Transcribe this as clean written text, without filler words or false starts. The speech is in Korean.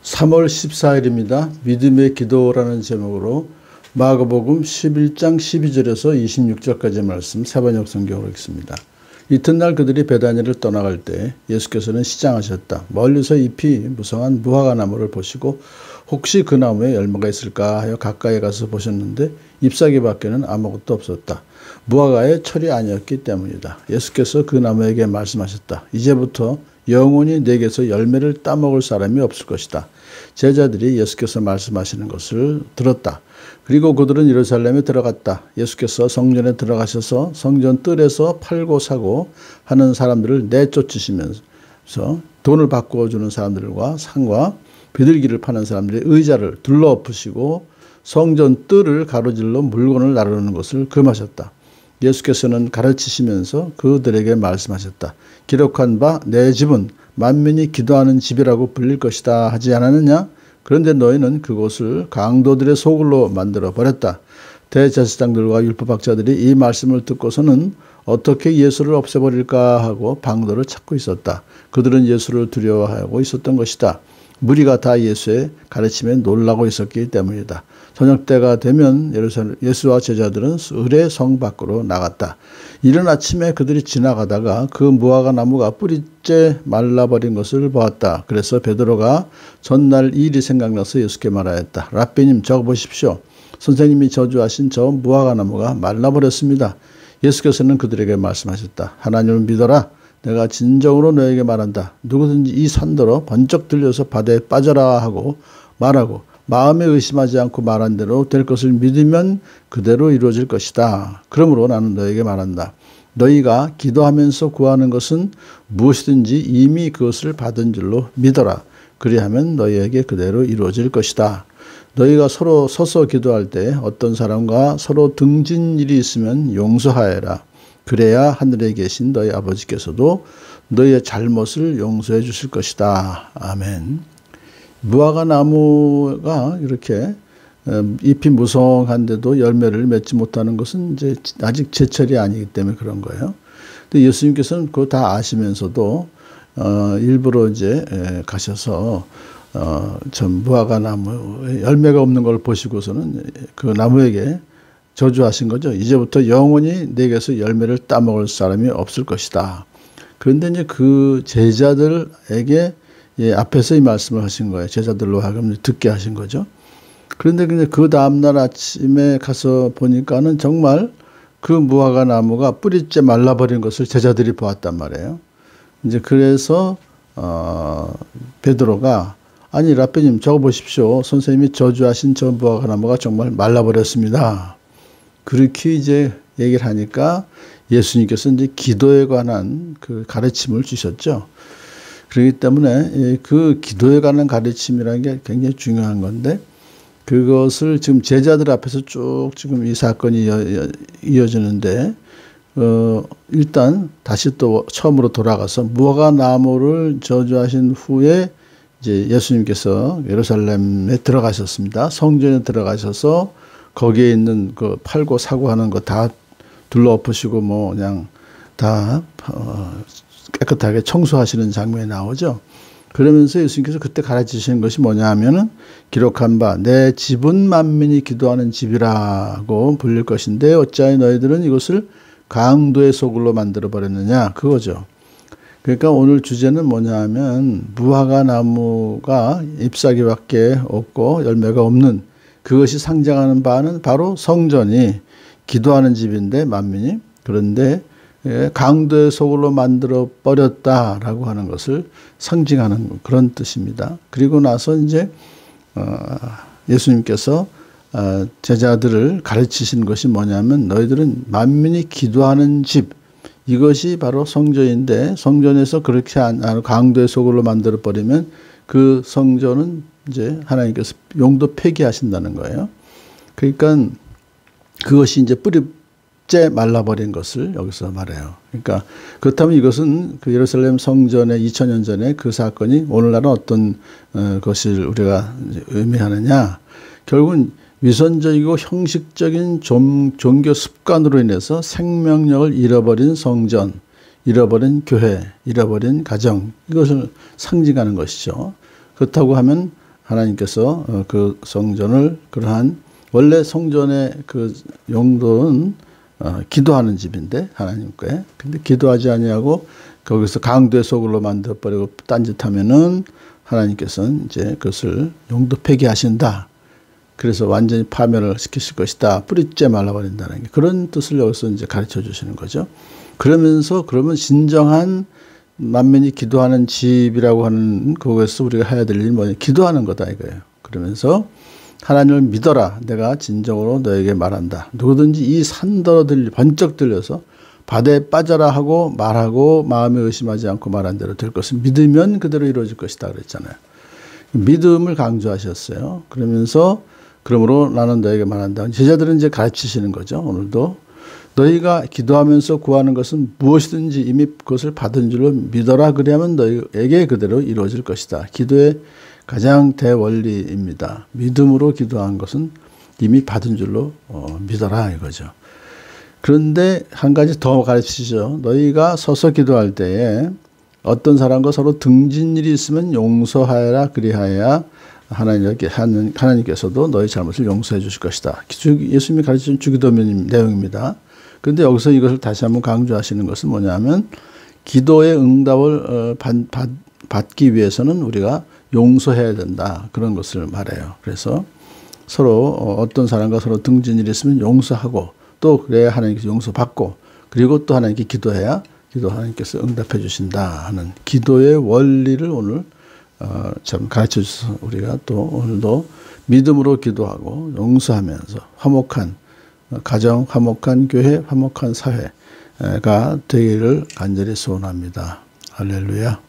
3월 14일입니다. 믿음의 기도라는 제목으로 마가복음 11장 12절에서 26절까지 말씀 세번역 성경으로 읽습니다. 이튿날 그들이 베다니를 떠나갈 때 예수께서는 시장하셨다. 멀리서 잎이 무성한 무화과 나무를 보시고 혹시 그 나무에 열매가 있을까 하여 가까이 가서 보셨는데 잎사귀 밖에는 아무것도 없었다. 무화과의 철이 아니었기 때문이다. 예수께서 그 나무에게 말씀하셨다. 이제부터 영원히 내게서 열매를 따먹을 사람이 없을 것이다. 제자들이 예수께서 말씀하시는 것을 들었다. 그리고 그들은 예루살렘에 들어갔다. 예수께서 성전에 들어가셔서 성전 뜰에서 팔고 사고 하는 사람들을 내쫓으시면서 돈을 바꾸어주는 사람들과 상과 비둘기를 파는 사람들의 의자를 둘러엎으시고 성전 뜰을 가로질러 물건을 나르는 것을 금하셨다. 예수께서는 가르치시면서 그들에게 말씀하셨다. 기록한 바 내 집은 만민이 기도하는 집이라고 불릴 것이다 하지 않았느냐? 그런데 너희는 그곳을 강도들의 소굴로 만들어 버렸다. 대제사장들과 율법학자들이 이 말씀을 듣고서는 어떻게 예수를 없애버릴까 하고 방도를 찾고 있었다. 그들은 예수를 두려워하고 있었던 것이다. 무리가 다 예수의 가르침에 놀라고 있었기 때문이다. 저녁 때가 되면 예수와 제자들은 을의 성 밖으로 나갔다. 이른 아침에 그들이 지나가다가 그 무화과 나무가 뿌리째 말라버린 것을 보았다. 그래서 베드로가 전날 이 일이 생각나서 예수께 말하였다. 랍비님, 저거 보십시오. 선생님이 저주하신 저 무화과 나무가 말라버렸습니다. 예수께서는 그들에게 말씀하셨다. 하나님을 믿어라. 내가 진정으로 너에게 말한다. 누구든지 이 산더러 번쩍 들려서 바다에 빠져라 하고 말하고 마음에 의심하지 않고 말한 대로 될 것을 믿으면 그대로 이루어질 것이다. 그러므로 나는 너에게 말한다. 너희가 기도하면서 구하는 것은 무엇이든지 이미 그것을 받은 줄로 믿어라. 그리하면 너희에게 그대로 이루어질 것이다. 너희가 서로 서서 기도할 때 어떤 사람과 서로 등진 일이 있으면 용서하여라. 그래야 하늘에 계신 너희 아버지께서도 너희의 잘못을 용서해 주실 것이다. 아멘. 무화과 나무가 이렇게 잎이 무성한데도 열매를 맺지 못하는 것은 이제 아직 제철이 아니기 때문에 그런 거예요. 근데 예수님께서는 그거 다 아시면서도 일부러 이제 가셔서 저 무화과 나무에 열매가 없는 걸 보시고서는 그 나무에게 저주하신 거죠. 이제부터 영원히 내게서 열매를 따먹을 사람이 없을 것이다. 그런데 이제 그 제자들에게 앞에서 이 말씀을 하신 거예요. 제자들로 하여금 듣게 하신 거죠. 그런데 그 다음날 아침에 가서 보니까는 정말 그 무화과 나무가 뿌리째 말라버린 것을 제자들이 보았단 말이에요. 이제 그래서 베드로가 아니 랍비님 저거 보십시오. 선생님이 저주하신 저 무화과 나무가 정말 말라버렸습니다. 그렇게 이제 얘기를 하니까 예수님께서 이제 기도에 관한 그 가르침을 주셨죠. 그렇기 때문에 그 기도에 관한 가르침이라는 게 굉장히 중요한 건데 그것을 지금 제자들 앞에서 쭉 지금 이 사건이 이어지는데 일단 다시 또 처음으로 돌아가서 무화과 나무를 저주하신 후에 이제 예수님께서 예루살렘에 들어가셨습니다. 성전에 들어가셔서 거기에 있는 그 팔고 사고 하는 거 다 둘러엎으시고 뭐 그냥 다 깨끗하게 청소하시는 장면이 나오죠. 그러면서 예수님께서 그때 가르치시는 것이 뭐냐 하면은 기록한 바 내 집은 만민이 기도하는 집이라고 불릴 것인데 어찌하여 너희들은 이것을 강도의 소굴로 만들어 버렸느냐 그거죠. 그러니까 오늘 주제는 뭐냐 하면 무화과 나무가 잎사귀밖에 없고 열매가 없는 그것이 상징하는 바는 바로 성전이 기도하는 집인데 만민이 그런데 강도의 소굴로 만들어 버렸다라고 하는 것을 상징하는 그런 뜻입니다. 그리고 나서 이제 예수님께서 제자들을 가르치신 것이 뭐냐면 너희들은 만민이 기도하는 집 이것이 바로 성전인데 성전에서 그렇게 안 강도의 소굴로 만들어 버리면 그 성전은 이제 하나님께서 용도 폐기하신다는 거예요. 그러니까 그것이 이제 뿌리째 말라버린 것을 여기서 말해요. 그러니까 그렇다면 이것은 그 예루살렘 성전의 2000년 전에 그 사건이 오늘날은 어떤 것을 우리가 의미하느냐. 결국은 위선적이고 형식적인 종교 습관으로 인해서 생명력을 잃어버린 성전, 잃어버린 교회, 잃어버린 가정 이것을 상징하는 것이죠. 그렇다고 하면 하나님께서 그 성전을 그러한 원래 성전의 그 용도는 기도하는 집인데 하나님께 근데 기도하지 아니하고 거기서 강도의 소굴로 만들어 버리고 딴짓하면은 하나님께서는 이제 그것을 용도 폐기하신다. 그래서 완전히 파멸을 시키실 것이다. 뿌리째 말라버린다는 게 그런 뜻을 여기서 이제 가르쳐 주시는 거죠. 그러면서 그러면 진정한 만민이 기도하는 집이라고 하는 그것에서 우리가 해야 될 일이 뭐냐 기도하는 거다 이거예요. 그러면서 하나님을 믿어라. 내가 진정으로 너에게 말한다. 누구든지 이 산더러 번쩍 들려서 바다에 빠져라 하고 말하고 마음에 의심하지 않고 말한 대로 될 것을 믿으면 그대로 이루어질 것이다 그랬잖아요. 믿음을 강조하셨어요. 그러면서 그러므로 나는 너에게 말한다. 제자들은 이제 가르치시는 거죠. 오늘도 너희가 기도하면서 구하는 것은 무엇이든지 이미 그것을 받은 줄로 믿어라. 그리하면 너희에게 그대로 이루어질 것이다. 기도의 가장 대원리입니다. 믿음으로 기도한 것은 이미 받은 줄로 믿어라 이거죠. 그런데 한 가지 더 가르치시죠. 너희가 서서 기도할 때에 어떤 사람과 서로 등진 일이 있으면 용서하여라. 그리하여야 하나님께서도 너희 잘못을 용서해 주실 것이다. 예수님이 가르치신 주기도 내용입니다. 그런데 여기서 이것을 다시 한번 강조하시는 것은 뭐냐면 기도의 응답을 받기 위해서는 우리가 용서해야 된다. 그런 것을 말해요. 그래서 서로 어떤 사람과 서로 등진 일이 있으면 용서하고 또 그래야 하나님께서 용서받고 그리고 또 하나님께 기도해야 하나님께서 응답해 주신다 하는 기도의 원리를 오늘 참 가르쳐 주셔서 우리가 또 오늘도 믿음으로 기도하고 용서하면서 화목한 가정, 화목한 교회, 화목한 사회가 되기를 간절히 소원합니다. 할렐루야.